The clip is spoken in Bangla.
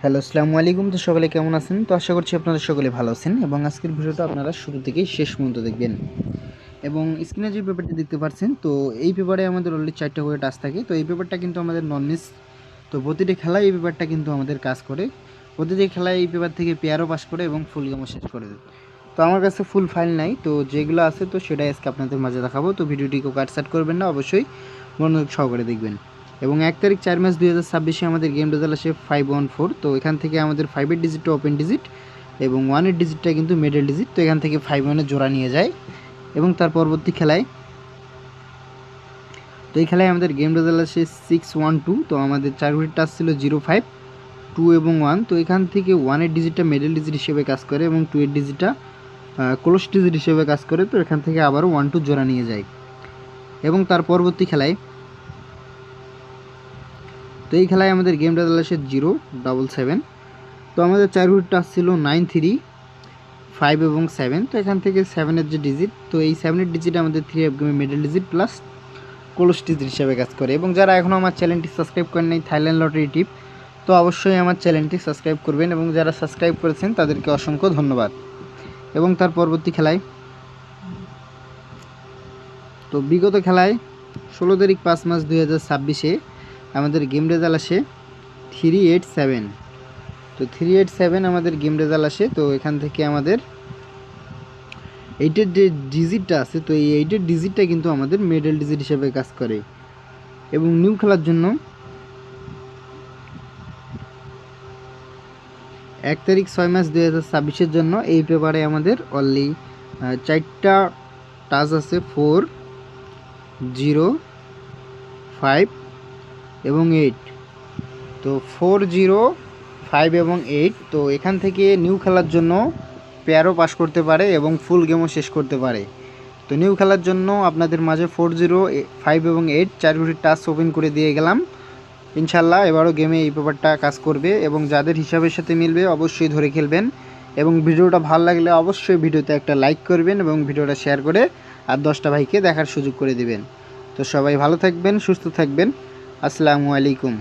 হ্যালো, আসসালামু আলাইকুম। তো সকলে কেমন আছেন? তো আশা করছি আপনারা সকলে ভালো আছেন এবং আজকের ভিডিওটা আপনারা শুরু থেকেই শেষ পর্যন্ত দেখবেন। এবং স্ক্রিনে যে পেপারটি দেখতে পাচ্ছেন, তো এই পেপারে আমাদের অলরেডি 4টা করে টাস্ক থাকে। তো এই পেপারটা কিন্তু আমাদের নন মিস। তো প্রতিটি খেলায় এই পেপারটা কিন্তু আমাদের কাজ করে। প্রতিটি খেলায় এই পেপার থেকে পেয়ারও পাস করে এবং ফুল গেমও শেষ করে দেয়। তো আমার কাছে ফুল ফাইল নাই, তো যেগুলো আছে তো সেটাই আজকে আপনাদের মাঝে দেখাবো। তো ভিডিওটিকে কাটসাট করবেন না, অবশ্যই মনোযোগ সহকারে দেখবেন। এবং 1 তারিখ 4 মাস 2026 আমাদের গেম রেজাল্ট আসে 514। তো এখান থেকে আমাদের 5-এর ডিজিটটা ওপেন ডিজিট এবং 1-এর ডিজিটটা কিন্তু মিডল ডিজিট। তো এখান থেকে 5-1-এর জোড়া নিয়ে যায় এবং তার পরবর্তী খেলায় তো এই খেলায় আমাদের গেম রেজাল্ট আসে 612। তো আমাদের 4 ঘড়ির টাচ ছিল 05, 2 এবং 1। তো এখান থেকে 1-এর ডিজিটটা মিডল ডিজিট হিসেবে কাজ করে এবং 2-এর ডিজিটটা ক্লোজ ডিজিট হিসেবে কাজ করে। তো এখান থেকে আবারও 1-2 জোড়া নিয়ে যায় এবং তার পরবর্তী খেলায় তো এই খেলায় আমাদের গেম রেজাল্ট আসে 077। তো আমাদের 4 ঘড়ির টাচ ছিল 93, 5 এবং 7। তো এখান থেকে 7-এর যে ডিজিট, তো এই 7-এর ডিজিট আমাদের 3 অফ গেমের middle digit plus close digit হিসেবে কাজ করে। এবং যারা এখনও আমার চ্যানেলটি সাবস্ক্রাইব করেন নাই, থাইল্যান্ড লটারি টিপ, তো অবশ্যই আমার চ্যানেলটি সাবস্ক্রাইব করবেন এবং যারা সাবস্ক্রাইব করেছেন তাদেরকে অসংখ্য ধন্যবাদ। এবং তার পরবর্তী খেলায় তো বিগত খেলায় 16 তারিখ 5 মাস 2026-এ আমাদের গেম রেজাল্ট আসে 387। তো 387 আমাদের গেম রেজাল্ট আসে। তো এখান থেকে আমাদের 8-এর যে ডিজিটটা আছে, তো এই 8-এর ডিজিটটা কিন্তু আমাদের মিডল ডিজিট হিসেবে কাজ করে। এবং নিউ খেলার জন্য 1 তারিখ 6 মাস 2026-এর জন্য এই পেপারে আমাদের অনলি 4টা টাচ আছে, 4, 0, 5 এবং 8। তো 4, 0, 5 এবং 8। তো এখান থেকে নিউ খেলার জন্য পেয়ারও পাস করতে পারে এবং ফুল গেমও শেষ করতে পারে। তো নিউ খেলার জন্য আপনাদের মাঝে 4, 0, 5 এবং 8 4 ঘড়ির টাচ ওপেন করে দিয়ে গেলাম। ইনশাল্লাহ এবারও গেমে এই পেপারটা কাজ করবে এবং যাদের হিসাবের সাথে মিলবে অবশ্যই ধরে খেলবেন। এবং ভিডিওটা ভালো লাগলে অবশ্যই ভিডিওতে একটা লাইক করবেন এবং ভিডিওটা শেয়ার করে আর 10টা ভাইকে দেখার সুযোগ করে দিবেন। তো সবাই ভালো থাকবেন, সুস্থ থাকবেন। আসসালামু আলাইকুম।